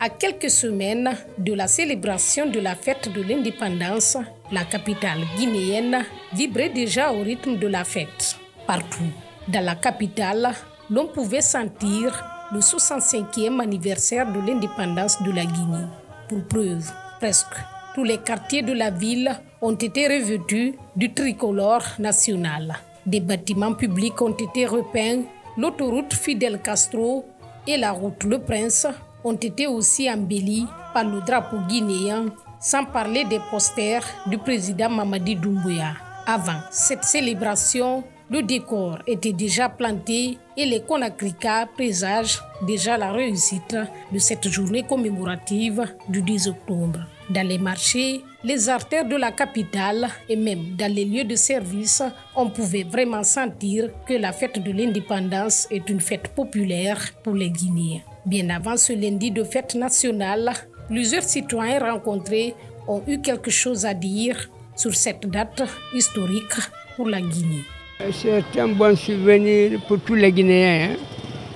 À quelques semaines de la célébration de la fête de l'indépendance, la capitale guinéenne vibrait déjà au rythme de la fête. Partout, dans la capitale, l'on pouvait sentir le 65e anniversaire de l'indépendance de la Guinée. Pour preuve, presque tous les quartiers de la ville ont été revêtus du tricolore national. Des bâtiments publics ont été repeints, l'autoroute Fidel Castro et la route Le Prince ont été aussi embellis par le drapeau guinéen, sans parler des posters du président Mamadi Doumbouya. Avant cette célébration, le décor était déjà planté et les Konakrika présagent déjà la réussite de cette journée commémorative du 10 octobre. Dans les marchés, les artères de la capitale et même dans les lieux de service, on pouvait vraiment sentir que la fête de l'indépendance est une fête populaire pour les Guinéens. Bien avant ce lundi de fête nationale, plusieurs citoyens rencontrés ont eu quelque chose à dire sur cette date historique pour la Guinée. C'est un bon souvenir pour tous les Guinéens.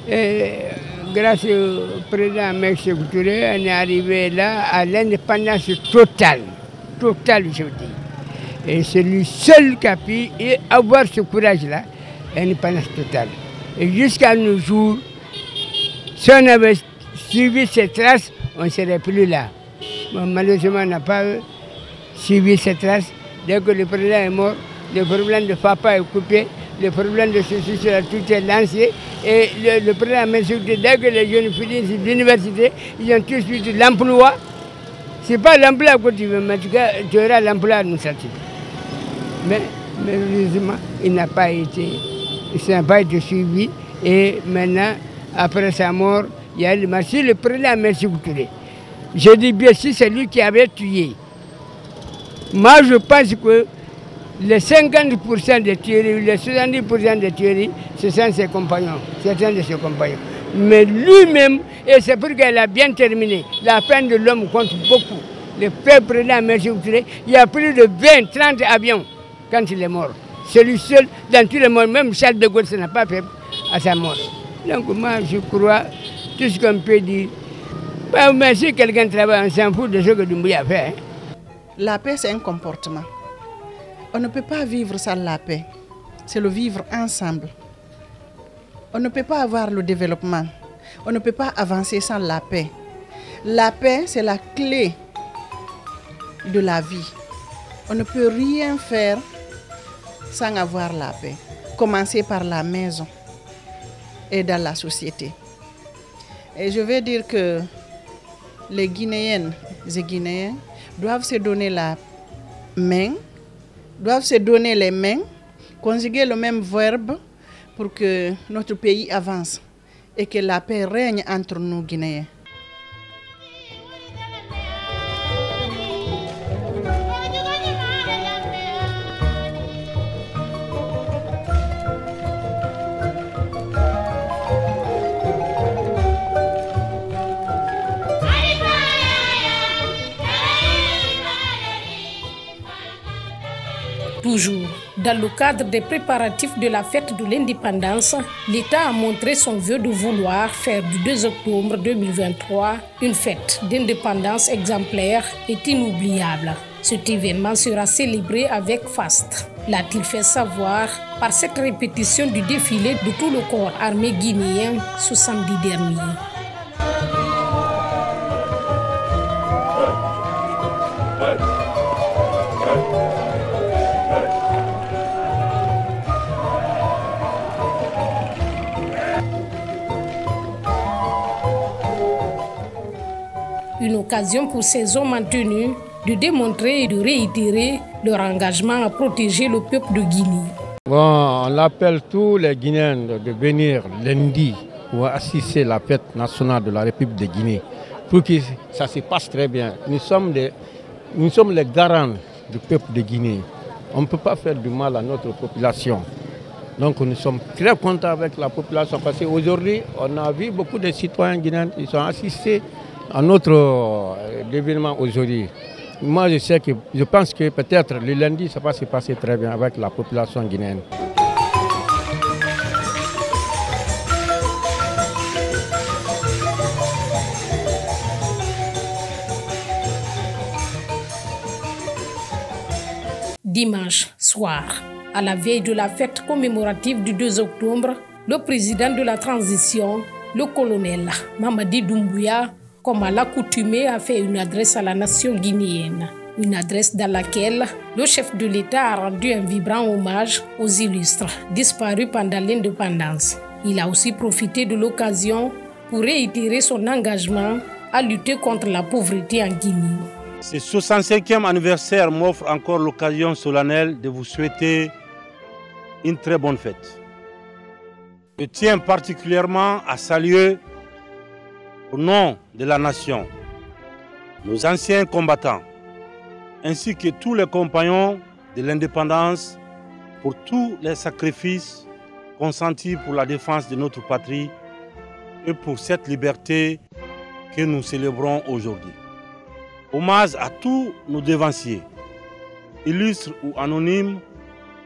Et grâce au président Mexique Touré, on est arrivé là à l'indépendance totale. Totale, je vous dis. Et c'est le seul qui a pu avoir ce courage-là, l'indépendance totale. Et jusqu'à nos jours, si on avait suivi ces traces, on ne serait plus là. Bon, malheureusement, on n'a pas suivi ces traces. Dès que le président est mort, le problème de papa est coupé, le problème de ceci, cela, tout est lancé. Et le président Mexique, dès que les jeunes finissent l'université, ils ont tous eu de l'emploi. Ce n'est pas l'emploi que tu veux, mais en tout cas, tu auras l'emploi administratif. Mais malheureusement, il n'a pas été suivi. Et maintenant, après sa mort, il y a le marché, le président Mexique Touré. Je dis bien si c'est lui qui avait tué. Moi, je pense que les 50% des tueries, les 70% des tueries, ce sont ses compagnons, certains de ses compagnons. Mais lui-même, et c'est pour qu'elle a bien terminé, la peine de l'homme compte beaucoup. Le président Mexique Touré, il y a plus de 20-30 avions quand il est mort. C'est lui seul, dans tous les morts, même Charles de Gaulle, ça n'a pas fait à sa mort. Donc moi, je crois, tout ce qu'on peut dire, mais si quelqu'un travaille, on s'en fout de ce que Doumbouya a fait. Hein. La paix, c'est un comportement. On ne peut pas vivre sans la paix. C'est le vivre ensemble. On ne peut pas avoir le développement. On ne peut pas avancer sans la paix. La paix, c'est la clé de la vie. On ne peut rien faire sans avoir la paix. Commencer par la maison et dans la société. Et je vais dire que les Guinéennes et Guinéens doivent se donner la main, doivent se donner les mains, conjuguer le même verbe pour que notre pays avance et que la paix règne entre nous Guinéens. Toujours dans le cadre des préparatifs de la fête de l'indépendance, l'État a montré son vœu de vouloir faire du 2 octobre 2023 une fête d'indépendance exemplaire et inoubliable. Cet événement sera célébré avec faste, l'a-t-il fait savoir par cette répétition du défilé de tout le corps armé guinéen ce samedi dernier. Une occasion pour ces hommes maintenus de démontrer et de réitérer leur engagement à protéger le peuple de Guinée. Bon, on appelle tous les Guinéens de venir lundi pour assister à la fête nationale de la République de Guinée pour que ça se passe très bien. Nous sommes les garants du peuple de Guinée. On ne peut pas faire du mal à notre population. Donc nous sommes très contents avec la population parce qu'aujourd'hui, on a vu beaucoup de citoyens guinéens qui sont assistés à notre événement aujourd'hui. Moi, je pense que peut-être le lundi, ça va se passer très bien avec la population guinéenne. dimanche soir. À la veille de la fête commémorative du 2 octobre, le président de la transition, le colonel Mamadi Doumbouya, comme à l'accoutumée, a fait une adresse à la nation guinéenne. Une adresse dans laquelle le chef de l'État a rendu un vibrant hommage aux illustres disparus pendant l'indépendance. Il a aussi profité de l'occasion pour réitérer son engagement à lutter contre la pauvreté en Guinée. Ce 65e anniversaire m'offre encore l'occasion solennelle de vous souhaiter une très bonne fête. Je tiens particulièrement à saluer, au nom de la nation, nos anciens combattants, ainsi que tous les compagnons de l'indépendance pour tous les sacrifices consentis pour la défense de notre patrie et pour cette liberté que nous célébrons aujourd'hui. Hommage à tous nos devanciers, illustres ou anonymes,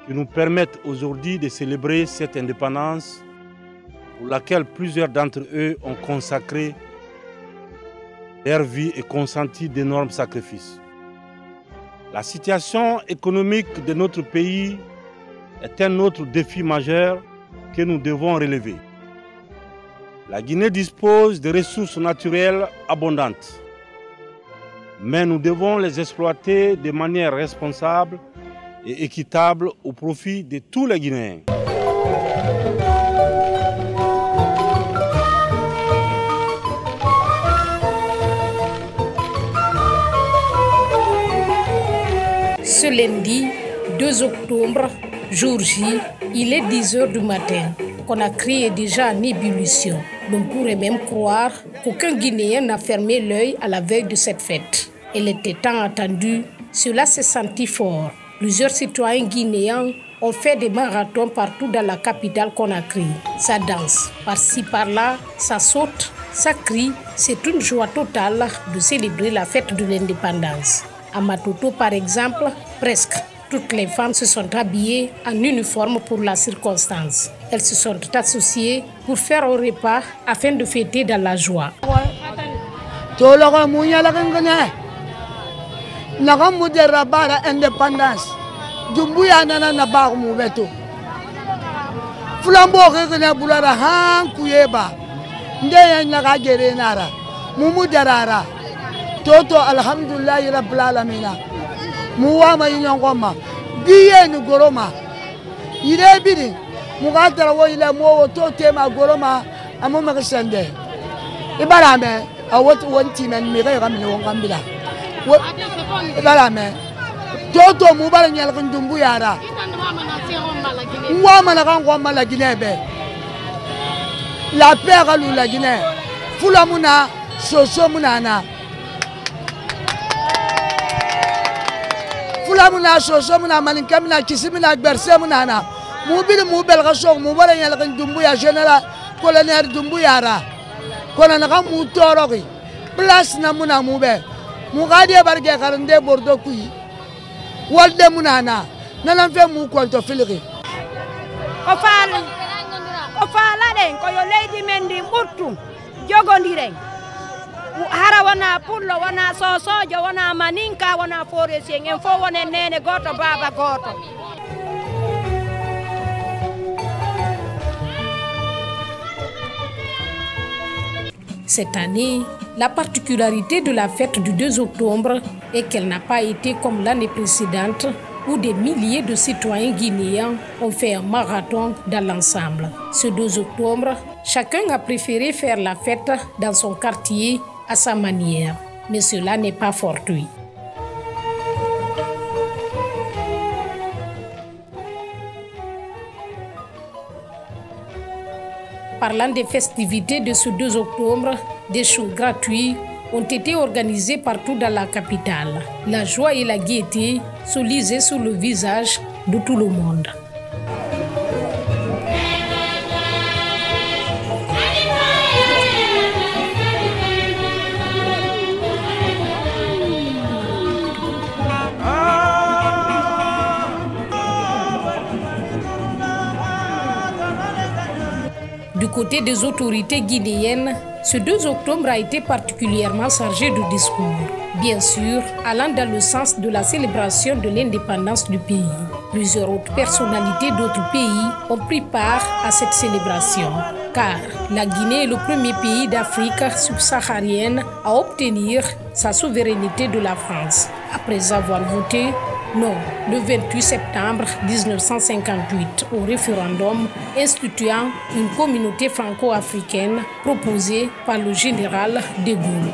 qui nous permettent aujourd'hui de célébrer cette indépendance pour laquelle plusieurs d'entre eux ont consacré leur vie et consenti d'énormes sacrifices. La situation économique de notre pays est un autre défi majeur que nous devons relever. La Guinée dispose de ressources naturelles abondantes, mais nous devons les exploiter de manière responsable et équitable au profit de tous les Guinéens. Ce lundi 2 octobre, jour J, il est 10 h du matin. Conakry est déjà en ébullition. L'on pourrait même croire qu'aucun Guinéen n'a fermé l'œil à la veille de cette fête. Elle était tant attendue, cela s'est senti fort. Plusieurs citoyens guinéens ont fait des marathons partout dans la capitale Conakry. Ça danse, par-ci par-là, ça saute, ça crie. C'est une joie totale de célébrer la fête de l'indépendance. À Matoto, par exemple, presque toutes les femmes se sont habillées en uniforme pour la circonstance. Elles se sont associées pour faire un repas afin de fêter dans la joie. Doumbouya nana na ba mu beto flambo regene bulara han kuyeba ndeye na ga gere nara mumu darara toto alhamdulillah rabbil alamin mu wa ma yinyongoma biye ni goroma ire bidi mu ga tara wo ile mo to tema goroma amu ma sende ibara me awot wonti men mi ga mi wongambila ibara me toto mubala nyal kan Doumbouya ra wa mana kan ko mala Guinée be la paix galu la Guinée fula muna soso muna na fula muna soso muna malin kamina kisimina berse muna na mubil mubel ga so mubala nyal kan Doumbouya général colonel Doumbouya ra kona na kan mu torogi place na muna mube mu gade barge karande bordo kuyi walde munana nanan fe mu konto filiri ko fala den ko yo leydi men ndi ɓurtu jogondiren hara wona pullo wona sosojo wona maninka wona foresien en fo wonen nene goto baba goto. Cette année, la particularité de la fête du 2 octobre est qu'elle n'a pas été comme l'année précédente où des milliers de citoyens guinéens ont fait un marathon dans l'ensemble. Ce 2 octobre, chacun a préféré faire la fête dans son quartier à sa manière. Mais cela n'est pas fortuit. Parlant des festivités de ce 2 octobre, des shows gratuits ont été organisés partout dans la capitale. La joie et la gaieté se lisaient sur le visage de tout le monde. Du côté des autorités guinéennes, ce 2 octobre a été particulièrement chargé de discours. bien sûr allant dans le sens de la célébration de l'indépendance du pays. Plusieurs autres personnalités d'autres pays ont pris part à cette célébration, car la Guinée est le premier pays d'Afrique subsaharienne à obtenir sa souveraineté de la France, après avoir voté non le 28 septembre 1958 au référendum instituant une communauté franco-africaine proposée par le général de Gaulle.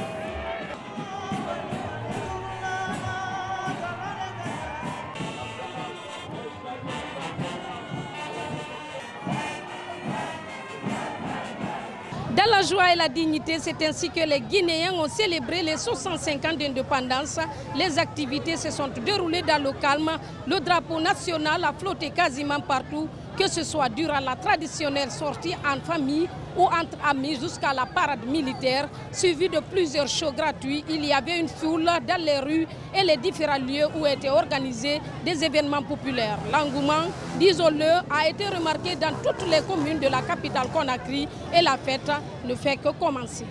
Dans la joie et la dignité, c'est ainsi que les Guinéens ont célébré les 65 ans d'indépendance. Les activités se sont déroulées dans le calme. Le drapeau national a flotté quasiment partout, que ce soit durant la traditionnelle sortie en famille ou entre amis jusqu'à la parade militaire, suivie de plusieurs shows gratuits. Il y avait une foule dans les rues et les différents lieux où étaient organisés des événements populaires. L'engouement, disons-le, a été remarqué dans toutes les communes de la capitale Conakry et la fête ne fait que commencer.